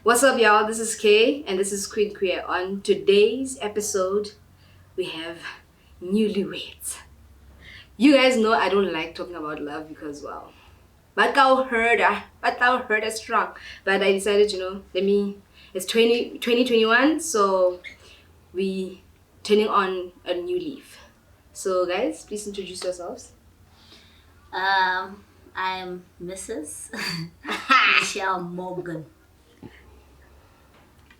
What's up, y'all? This is Kay, and this is Queen Queer. On today's episode, we have newlyweds. You guys know I don't like talking about love because, well, but thou heard us strong. But I decided, it's 2021, so we turning on a new leaf. So, guys, please introduce yourselves. I am Mrs. Michelle Morgan.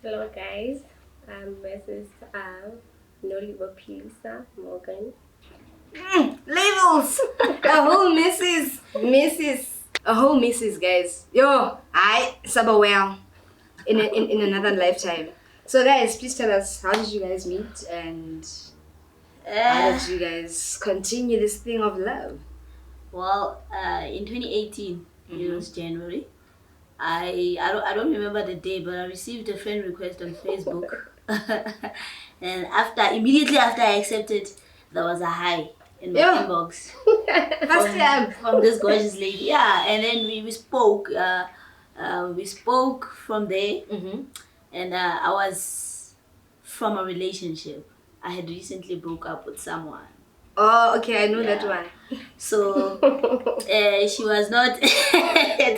Hello guys, I'm Mrs. Nolibo Philisa Morgan. Labels! A whole Mrs. Guys. Yo, I suffer well in another lifetime. So guys, please tell us, how did you guys meet and how did you guys continue this thing of love? Well, in 2018, it was January. I don't remember the day, but I received a friend request on Facebook. And immediately after I accepted, there was a hi in my inbox. First time. From this gorgeous lady. Yeah, and then we spoke. We spoke from there. And I was from a relationship. I had recently broke up with someone. Oh, okay, I know that one. So she was not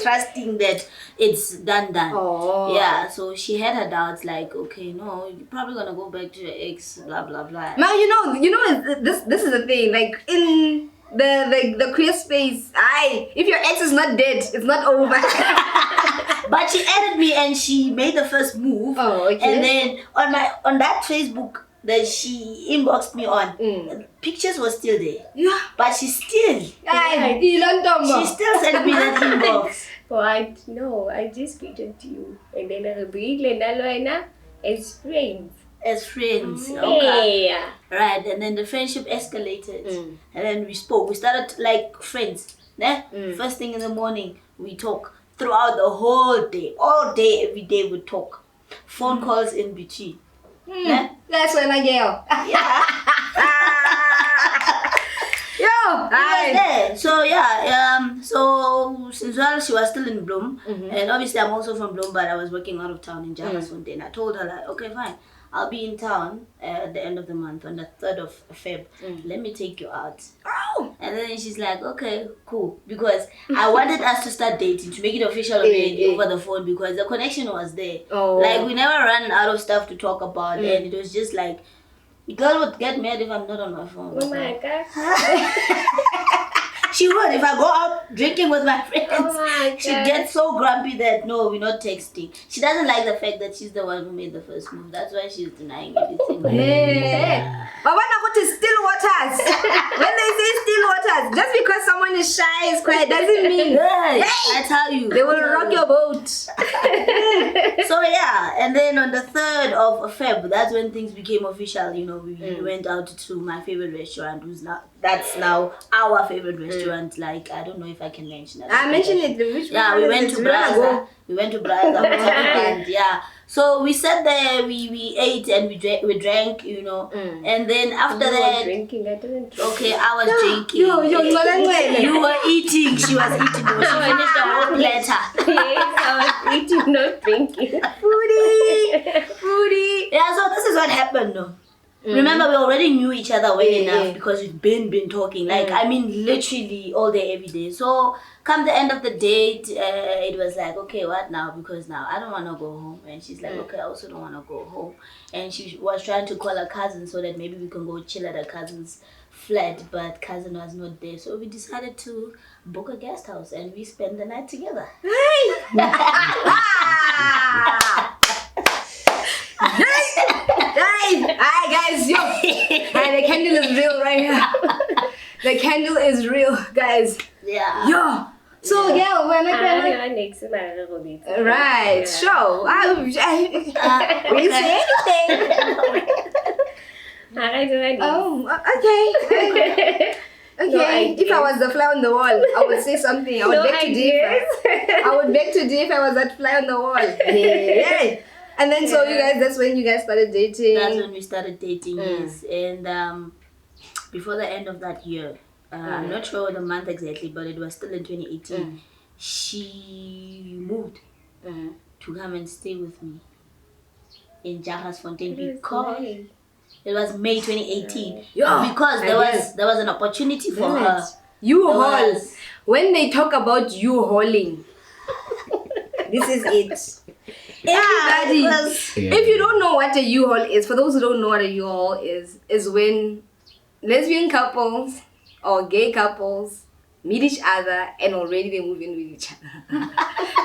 trusting that it's done. Oh. Yeah, so she had her doubts, like, okay, no, you're probably gonna go back to your ex, blah blah blah. Now this is the thing. Like in the queer space, if your ex is not dead, it's not over. But she added me and she made the first move. Oh, okay. And then on that Facebook that she inboxed me on, pictures were still there. Yeah. But she still she still sent me that inbox. What? No, I just tweeted to you. And then I agreed as friends. As friends. Okay. Yeah. Right, and then the friendship escalated. And then we spoke. We started like friends. First thing in the morning, we talk. Throughout the whole day. All day, every day we talk. Phone calls in between. That's when I yell. Yeah. Yo, there. So yeah, so since she was still in Bloem, and obviously I'm also from Bloem, but I was working out of town in Jamestown. And I told her, like, okay, fine, I'll be in town at the end of the month on the 3rd of Feb. Let me take you out. Oh. And then she's like, okay, cool, because I wanted us to start dating, to make it official over the phone, because the connection was there. Oh. Like, we never ran out of stuff to talk about, and it was just like, girl would get mad if I'm not on my phone. Oh my God. She would. If I go out drinking with my friends, Oh my God. she'd get so grumpy that, no, we're not texting. She doesn't like the fact that she's the one who made the first move. That's why she's denying everything. But when I go to still waters, when they say still waters, just because someone is shy, is quiet, doesn't mean I tell you. they will rock your boat. So yeah, and then on the 3rd of Feb, that's when things became official. You know, we went out to my favorite restaurant, that's now our favorite restaurant. Like, I don't know if I can mention it. I mentioned it. We went to Braza. We went to Braza. And yeah. So we sat there, we ate and we drank, and then after that, Drinking, I didn't drink. okay, I was drinking. You You were eating. She was eating. She finished the whole platter. Yes, I was eating, not drinking. Foodie. Yeah, so this is what happened, no. Remember, we already knew each other well enough because we've been talking. Like, I mean, literally all day, every day. So, come the end of the date, it was like, okay, what now? Because now I don't want to go home. And she's like, okay, I also don't want to go home. And she was trying to call her cousin so that maybe we can go chill at her cousin's flat. But cousin was not there. So, we decided to book a guest house and we spent the night together. Guys, yo. The candle is real right here. The candle is real, guys. Yeah. Yo. So, girl, when right, sure. Will you say anything? Oh, okay. Okay, if I was the fly on the wall, I would say something. I would beg to differ. I would beg to differ if I was that fly on the wall. Yeah. And then so you guys, that's when you guys started dating. That's when we started dating, yes. And before the end of that year, I'm not sure the month exactly, but it was still in 2018. She moved. to come and stay with me in Fontaine It was because nice. it was May 2018. Yeah, Because there was an opportunity for her. U-Haul. When they talk about U-hauling, this is it. Everybody, if you don't know what a U-Haul is, for those who don't know what a U-Haul is when lesbian couples or gay couples meet each other and already they move in with each other.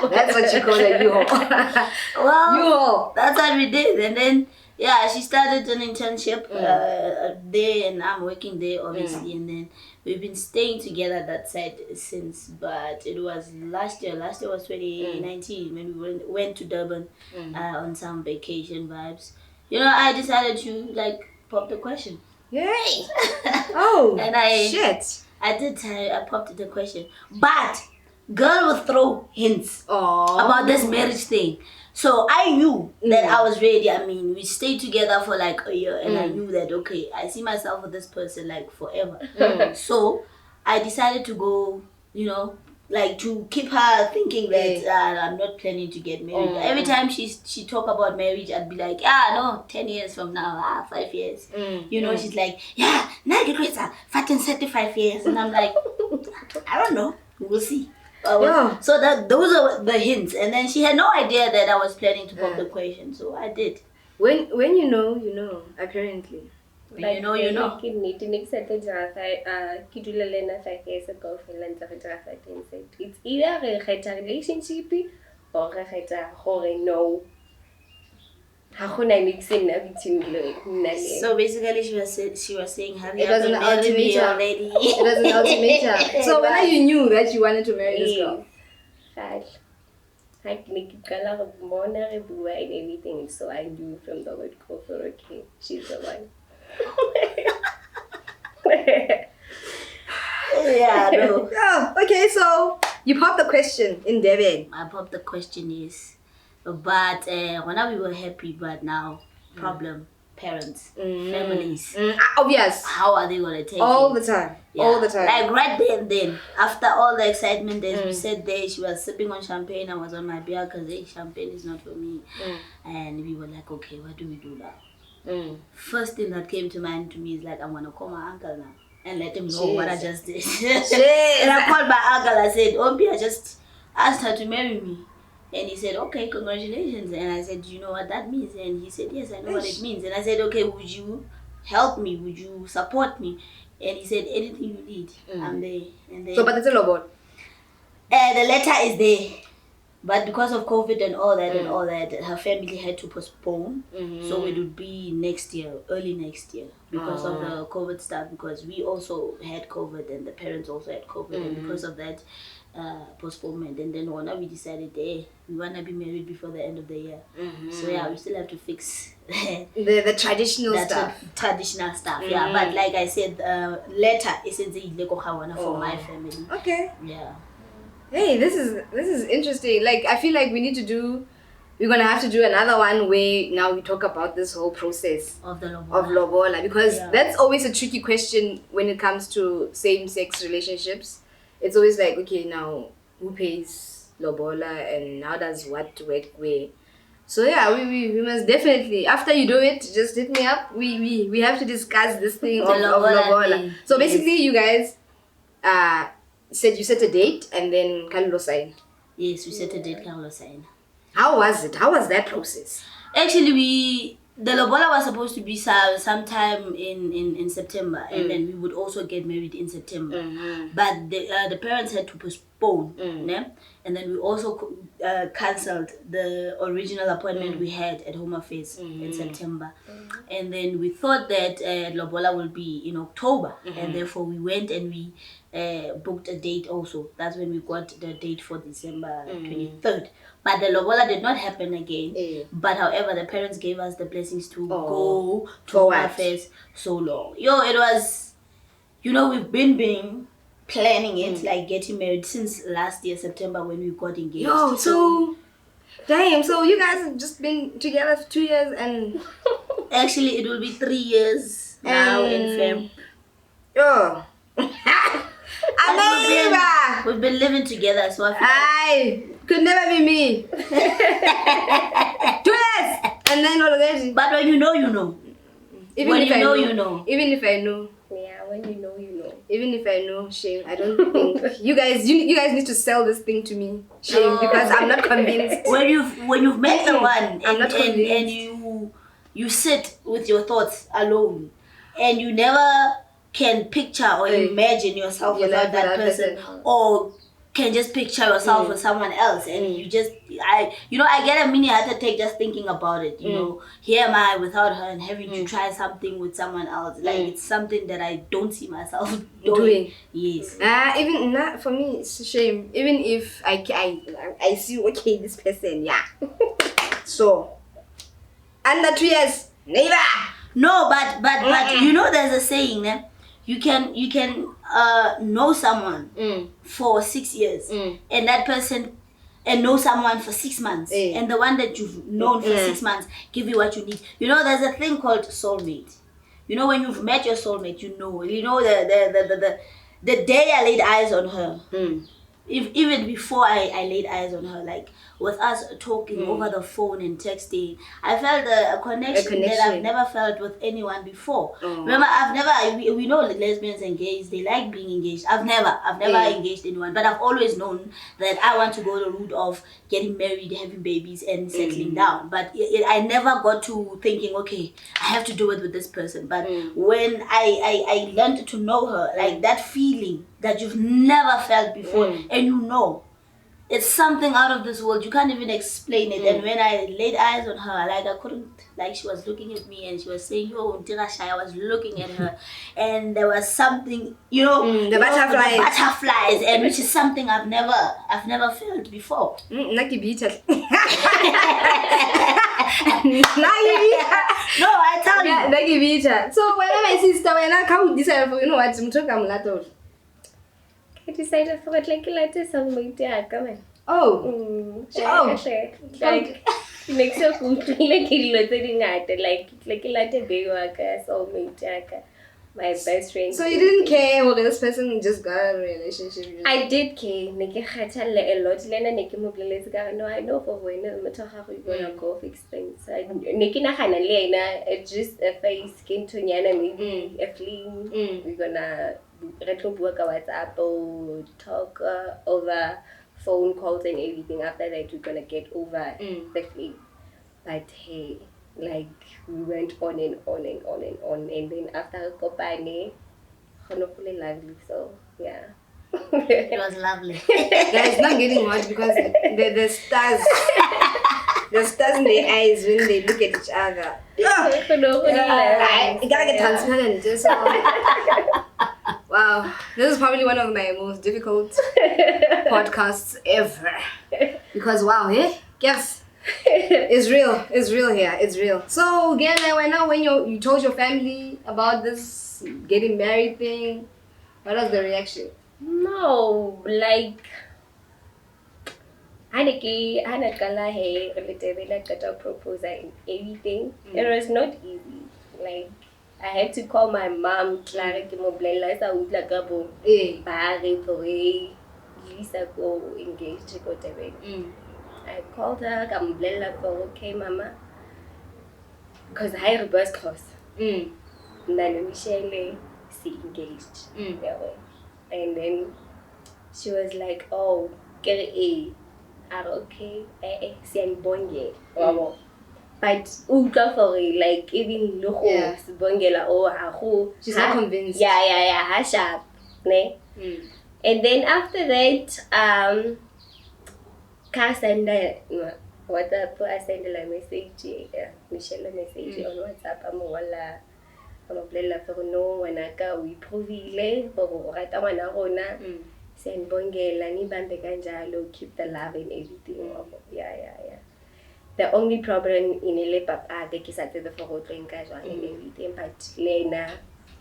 That's what you call a U-Haul. Well, U-Haul. that's what we did. And then, she started an internship there, and I'm working there, obviously. And then we've been staying together that side since. But it was last year. Last year was 2019 when we went to Durban on some vacation vibes. I decided to pop the question. Yay! Oh, And shit. I popped the question. But girl would throw hints about this marriage thing. So I knew that I was ready. I mean, we stayed together for like a year and I knew that, okay, I see myself with this person like forever. So I decided to go, to keep her thinking that I'm not planning to get married. Every time she talk about marriage, I'd be like, 10 years from now, 5 years. She's like, now get ready, 35 years. And I'm like, I don't know, we'll see. So those are the hints. And then she had no idea that I was planning to pop the question. So I did. When you know, apparently. You know. Ke nnete ne ke sa tlo dira ke dula le ena 5 years ago fela ntse re dira 5 years. It's either re kgetha relationship or re kgetha gore no. Ha gona mixing na between nna le. So basically she was saying hurry It was up an and marry me ultimatum. already. It was an ultimatum. So when you knew that you wanted to marry this girl? I qala go bona re bua and everything, so I knew from the word go for okay, she's the one. Yeah, no. Oh, okay, so you popped the question in Durban. I popped the question, yes. But when we were happy, but now problem, parents, families. Obvious. How are they gonna take All it? the time. Yeah. All the time. Like right there and then, after all the excitement, as we said there, she was sipping on champagne. I was on my beer because champagne is not for me. And we were like, okay, what do we do now? First thing that came to mind to me is like, I'm gonna call my uncle now and let him know what I just did. And I called my uncle. I said, Ombi, I just asked her to marry me. And he said, okay, congratulations. And I said, do you know what that means? And he said, yes, I know what it means. And I said, okay, would you help me? Would you support me? And he said, anything you need, I'm there. And then, So, but it's a lobola. the letter is there. But because of COVID and all that, her family had to postpone. So it would be next year, early next year, because of the COVID stuff. Because we also had COVID and the parents also had COVID. And because of that postponement. And then when we decided, we want to be married before the end of the year. So yeah, we still have to fix the traditional stuff. Traditional stuff, yeah. But like I said, letter is for my family. Okay. Yeah. Hey, this is interesting. Like, I feel like we're gonna have to do another one where now we talk about this whole process Of the lobola, because that's always a tricky question when it comes to same-sex relationships. It's always like, okay, now who pays lobola and how does what work where? So yeah, we must definitely, after you do it, just hit me up. We have to discuss this thing of lobola. So basically, you guys said you set a date and then Carlo signed. Yes, we set a date, Carlo signed. How was it? How was that process? Actually, the lobola was supposed to be sometime in September, and then we would also get married in September. But the parents had to postpone, and then we also cancelled the original appointment we had at Home Affairs in September. And then we thought that lobola will be in October, and therefore we went and we booked a date also. That's when we got the date for December 23rd. But the lobola did not happen again. But however, the parents gave us the blessings to go to Home Affairs so long. It was, we've been planning it, like getting married since last year, September, when we got engaged. So you guys have just been together for 2 years and... Actually, it will be 3 years now in Feb. We've been living together, so I feel Could never be me. 2 years! And then already. But when you know, you know. Even When if you I know, you know. Even if I know. Yeah, when you know, you know. Even if I know, shame. I don't think you guys need to sell this thing to me, shame, No. because I'm not convinced. When you've met the one I'm not and convinced. you sit with your thoughts alone and you never can picture or imagine yourself You're without like that that person, person. or can just picture yourself with someone else, and I get a mini heart attack just thinking about it. Here am I without her and having to try something with someone else. Like it's something that I don't see myself doing. Yes. Even not for me, it's a shame. Even if I see, okay, this person, yeah. So under 2 years, never. No, but there's a saying, you can know someone for 6 years, and that person know someone for 6 months, and the one that you've known for 6 months give you what you need. There's a thing called soulmate. When you've met your soulmate, the day I laid eyes on her, even before I laid eyes on her, like with us talking over the phone and texting, I felt a connection that I've never felt with anyone before. Remember, we know lesbians engaged, they like being engaged. I've never engaged anyone, but I've always known that I want to go the route of getting married, having babies, and settling down. But I never got to thinking, okay, I have to do it with this person. But when I learned to know her, like that feeling that you've never felt before, and it's something out of this world. You can't even explain it. And when I laid eyes on her, like I couldn't, like she was looking at me and she was saying, "Yo, Ntirasha," I was looking at her, and there was something, the butterflies, and which is something I've never felt before. Lucky beater. No, I tell you. Lucky beater. So when my sister, when I come this way, what I'm talking. I decided for it like soulmate, man. Oh. Like makes you good like soulmate, my best friend. So you didn't care whether this person just got a relationship? I did care. A lot. No, I know for when we're gonna go fix things. It's just a face, skin to maybe a fling. We're gonna work our WhatsApp or talk over phone calls and everything. After that, we're gonna get over the fling. But hey, like we went on and on and on and on, and then after Kopane, honestly lovely. So yeah. It was lovely. Guys, not getting much because the stars, the stars in their eyes when they look at each other. I gotta get transparent. So, wow, this is probably one of my most difficult podcasts ever. Because wow, yes. It's real here. It's real. So again, when you told your family about this getting married thing, what was the reaction? No, like Hanakala hey got a proposal and everything. It was not easy. Like I had to call my mom, Clara Kimoblela, Saudlagabo, Barry Pore, Lisa go engaged to go to I called her, Gamblela for okay, mama. Because I had a bus cross. And then Michelle, she engaged that way. And then she was like, "Oh, get A." Okay, siang bonge. But like even bongela she's not convinced. Yeah, sharp, ne. And then after that, I send WhatsApp, I send a message, Michelle a message on WhatsApp. I'm for no when I go we provile for rata wana rona send bongela ni bambe kanjalo, keep the love and everything. Yeah. The only problem in a papa ke sa tsebe for go tlenka jwang and everything, but lena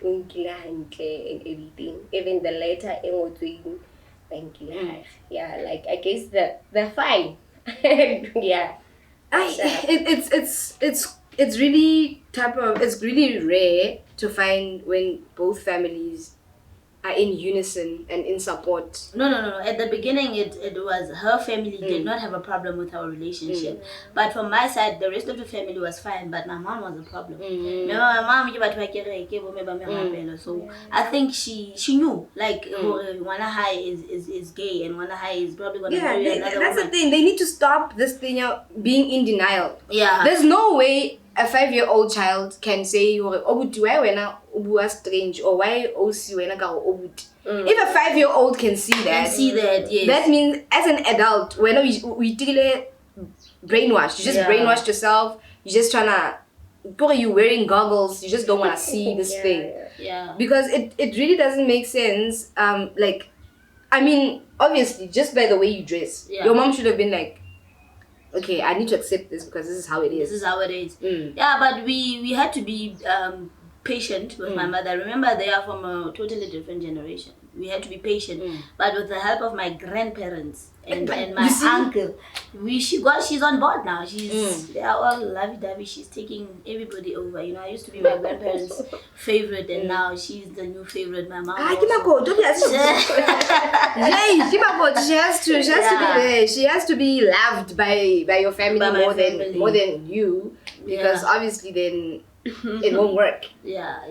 unkile hantle and everything, even the letter engotsweng bankile. Yeah, like I guess they're fine. Yeah. It's really it's really rare to find when both families are in unison and in support. No. At the beginning, it was her family did not have a problem with our relationship. But from my side, the rest of the family was fine. But my mom was a problem. Remember, my mom, so I think she knew, like, Wana High is gay and Wana High is probably going to marry another that's woman. the thing. They need to stop this thing of being in denial. Yeah. There's no way a 5-year-old child can say, "Obuti, why wena ubu strange?" or "Why osi wena ka obuti." If a 5-year-old can see that, Yes. that means as an adult, when we brainwashed, you just brainwashed yourself. You're just trying to, you wearing goggles. You just don't want to see this thing. Yeah. Because it really doesn't make sense. Like, I mean, obviously, just by the way you dress, your mom should have been like, okay, I need to accept this because this is how it is. This is how it is. Yeah, but we had to be patient with my mother. Remember, they are from a totally different generation. We had to be patient. But with the help of my grandparents and my uncle, she's on board now. They are all lovey-dovey. She's taking everybody over. You know, I used to be my grandparents' favorite, and now she's the new favorite. My mom. She has to be loved by your family more than you, because obviously then it won't work. Yeah.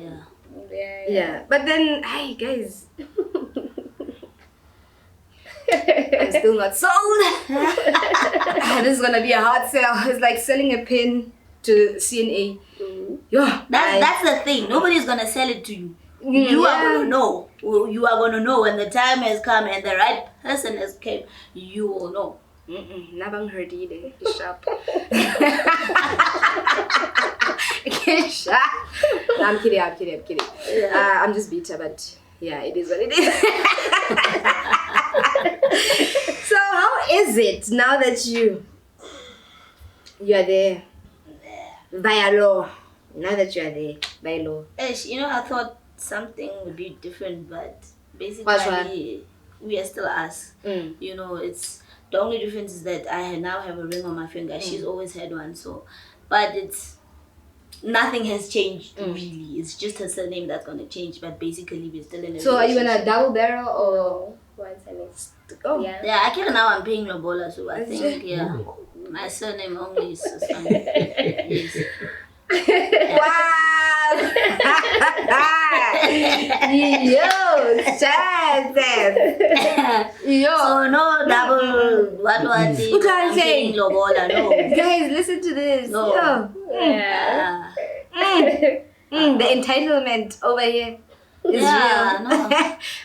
But then, hey guys, I'm still not sold. This is gonna be a hard sell. It's like selling a pin to CNA. That's the thing. Nobody's gonna sell it to you. You are gonna know. You are gonna know when the time has come and the right person has came. You will know. Nabang heard it. Sharp. No, I'm kidding. I'm just bitter, but yeah, it is what it is. So how is it now that you are there via law? Now that you are there by law, you know, I thought something would be different, but basically we are still us. You know, it's the only difference is that I now have a ring on my finger. She's always had one, so but nothing has changed really. It's just her surname that's gonna change, but basically we're still in a so are you in a double barrel or one semester? Yeah, I can now. I'm paying lobola, so I think my surname only is fine. Yes. Wow! Yo, Yo. So no double what I'm paying lobola, no. Guys, listen to this. No. The entitlement over here is real. No.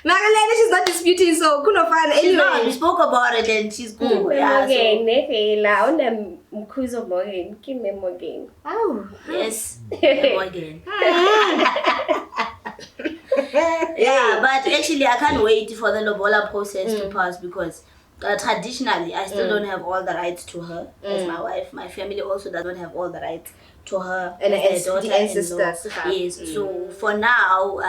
Magalene, she's not disputing, so couldn't find anyway. No, we spoke about it and she's cool. Oh. Yes. Again. Yeah, but actually I can't wait for the lobola process to pass because traditionally I still don't have all the rights to her as my wife. My family also doesn't have all the rights to her and as her daughter and sisters. Yes. So for now,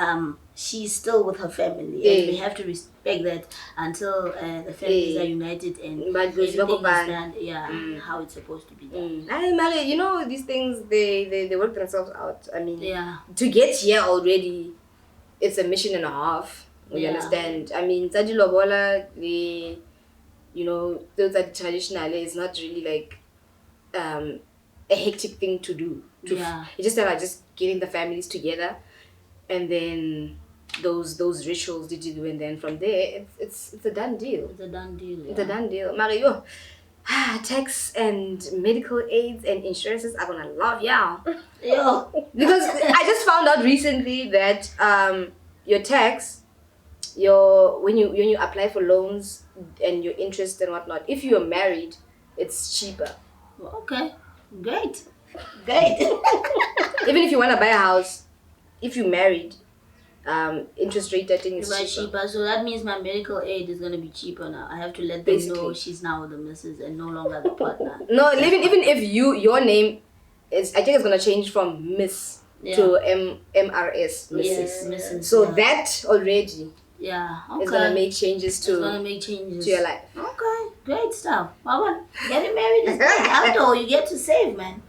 she's still with her family, and we have to respect that until the families are united and everything is done. How it's supposed to be done. You know, these things they work themselves out. I mean, to get here already, it's a mission and a half. You understand? I mean, Tadi Lobola, those are traditional. It's not really like a hectic thing to do. It's just about just getting the families together, and then those rituals did you do, and then from there it's a done deal. It's a done deal. It's a done deal. Mario, tax and medical aids and insurances are gonna love y'all. Because I just found out recently that your tax, when you apply for loans and your interest and whatnot, if you are married, it's cheaper. Okay, great. Even if you want to buy a house, if you married, interest rate I think is cheaper. So that means my medical aid is gonna be cheaper now. I have to let them know she's now the missus and no longer the partner. No, even if your name is, I think it's gonna change from Miss to MRS, Mrs. Mrs. So that already is gonna make changes to your life. Okay, great stuff. Mama, getting married is great. After all, you get to save, man.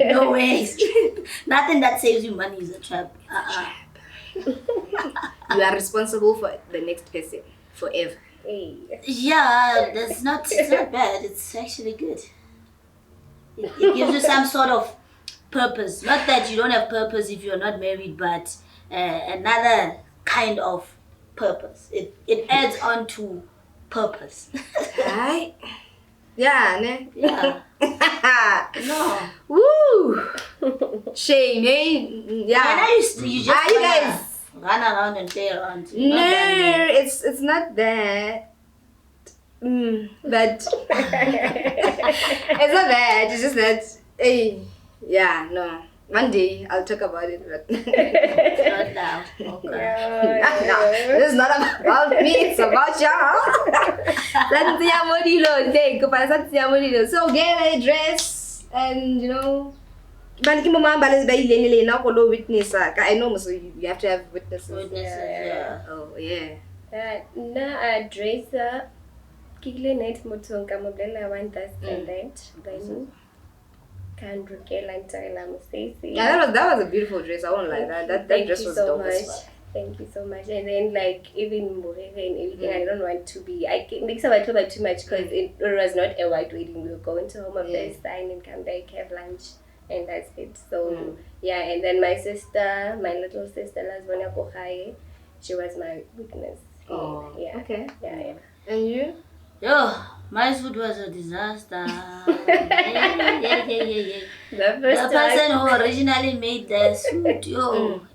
No way. Nothing that saves you money is a trap. You are responsible for the next person forever. Hey. Yeah, it's not bad. It's actually good. It gives you some sort of purpose. Not that you don't have purpose if you're not married, but another kind of purpose. It adds on to purpose. Right? Yeah, ne? Yeah. No. Woo! Shame, eh? Yeah. When I used to, you just You wanna guys. run around and play around. No, Not that it's not that. But it's not that. It's just that. Hey, yeah, no. One day I'll talk about it, but not now. Okay. no, it's not about me. It's about y'all. So get a dress and but witness. I know, so you have to have witnesses. Yeah. Oh yeah. Na address kile net motonga mobile one that and that then can rukela ntela musisi. Yeah, that was a beautiful dress. I won't lie. That dress was dope as fuck. Thank you so much. And then like even Morega and everything, I don't want to be. I can mix up my clothes too much because it was not a white wedding. We were going to home affairs, sign and come back, have lunch, and that's it. So yeah, and then my sister, my little sister, Lazwana Kohaye, she was my witness. Oh, yeah. Okay. Yeah. And you? Yo, my food was a disaster. Yeah. The The person who originally made the suit,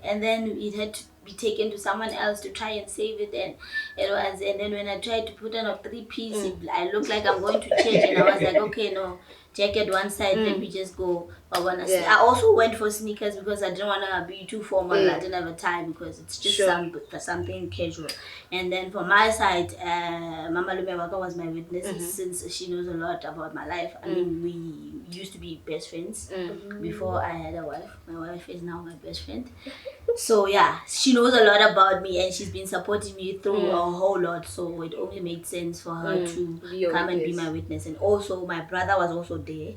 and then it had to be taken to someone else to try and save it, and and then when I tried to put on a 3-piece, I looked like I'm going to church, and I was like, okay, no, jacket one side, let me just go. I also went for sneakers because I didn't want to be too formal. I didn't have a tie because it's just something casual. And then for my side, Mama Lumewaka was my witness since she knows a lot about my life. I mean, we used to be best friends before I had a wife. My wife is now my best friend. So yeah, she knows a lot about me and she's been supporting me through a whole lot. So it only made sense for her to come and be my witness. And also my brother was also there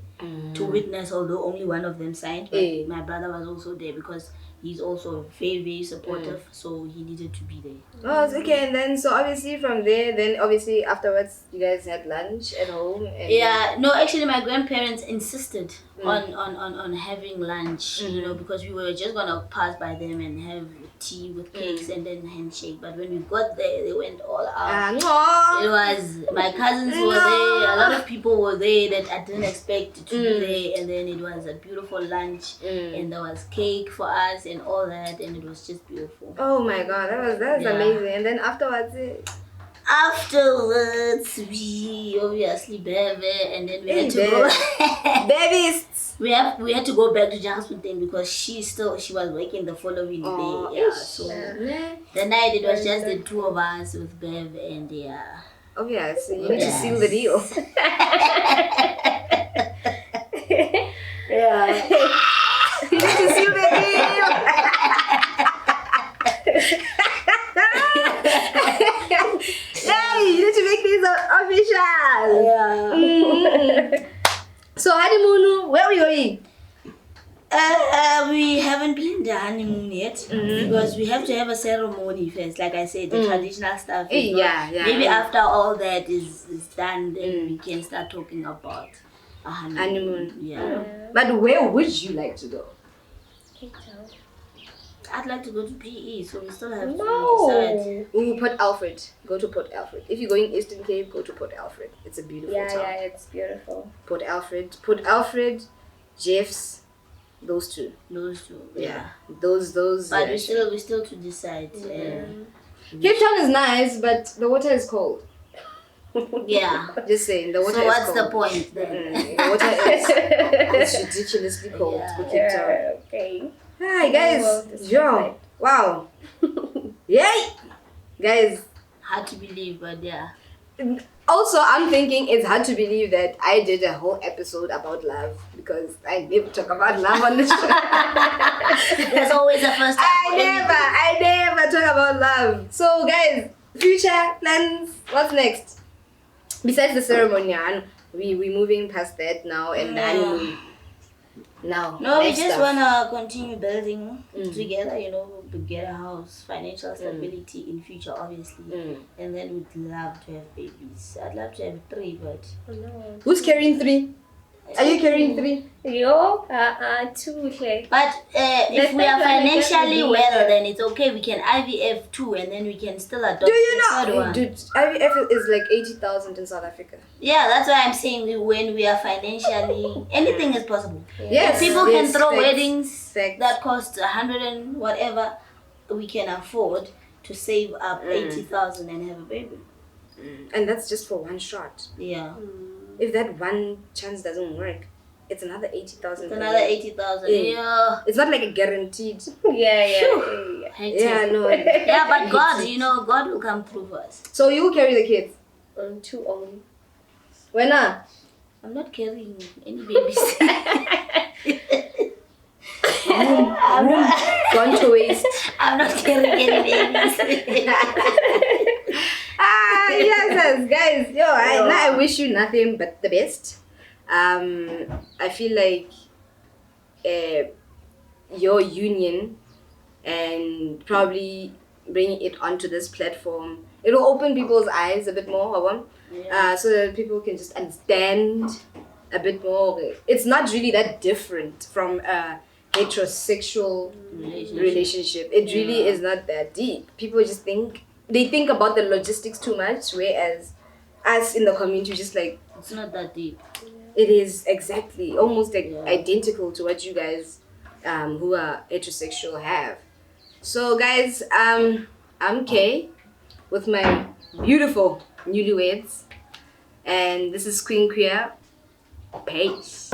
to witness, although only one of them signed. But my brother was also there because he's also very, very supportive. So he needed to be there. Oh, it's okay. And then so obviously from there, then obviously afterwards you guys had lunch at home. And no, actually my grandparents insisted on having lunch, because we were just gonna pass by them and have tea with cakes and then handshake. But when we got there, they went all out. It was, my cousins were there, a lot of people were there that I didn't expect to be there, and then it was a beautiful lunch and there was cake for us and all that, and it was just beautiful. Oh my god, that was amazing. And then afterwards we obviously baby, and then we had to go babies. We had to go back to Jasmine because she was working the following day. So the night it was just the two of us with Bev and obviously you need to seal the deal. You need to seal the deal. Hey, you need to make this official. So honeymoon, where are we going? We haven't planned the honeymoon yet because we have to have a ceremony first. Like I said, the traditional stuff. Maybe after all that is done, then we can start talking about a honeymoon. Yeah. But where would you like to go? Cape Town. I'd like to go to PE, so we still have to decide. Ooh, Port Alfred. Go to Port Alfred. If you're going Eastern Cape, go to Port Alfred. It's a beautiful town. Yeah, it's beautiful. Port Alfred, Jeffs, those two. Yeah. Those. But we still to decide. Cape Town is nice, but the water is cold. Yeah. Just saying, the water so is what's cold. the point then? The water is ridiculously cold for Cape Town. Okay. Hi guys. Yo. Wow. Yay. Guys. Hard to believe, but yeah. Also, I'm thinking it's hard to believe that I did a whole episode about love because I never talk about love on this show. There's always a first time. I never talk about love. So guys, future plans, what's next? Besides the ceremony, and we moving past that now and the honeymoon. Now, No, we life just stuff. wanna continue building together, you know, get a house, financial stability in future, obviously. And then we'd love to have babies. I'd love to have 3, but No. Who's carrying 3? Are you carrying 3? Yo, 2 okay. But if we are third one, I guess, financially would be well, like- then it's okay. We can IVF 2, and then we can still adopt Do you the third know? one. Dude, IVF is like 80,000 in South Africa. Yeah, that's why I'm saying when we are financially, anything is possible. Yes, If people can yes, throw facts, weddings facts. that cost 100 and whatever, we can afford to save up 80,000 and have a baby. And that's just for one shot. Yeah, If that one chance doesn't work, it's another 80,000. it's another 80,000. Yeah. It's not like a guaranteed. Yeah. Hectic. Yeah, no. Yeah, but God, you know, God will come through for us. So you carry the kids? 2 only. When I'm not carrying any babies. gone to waste. I'm not carrying any babies. Yes, guys. Now I wish you nothing but the best. I feel like your union and probably bringing it onto this platform, it will open people's eyes a bit more, so that people can just understand a bit more. It's not really that different from a heterosexual relationship. It really is not that deep. People just think about the logistics too much, whereas us in the community just like, It's not that deep. it is exactly almost like identical to what you guys who are heterosexual have. So guys, I'm Kay with my beautiful newlyweds, and this is Queen Queer. Peace.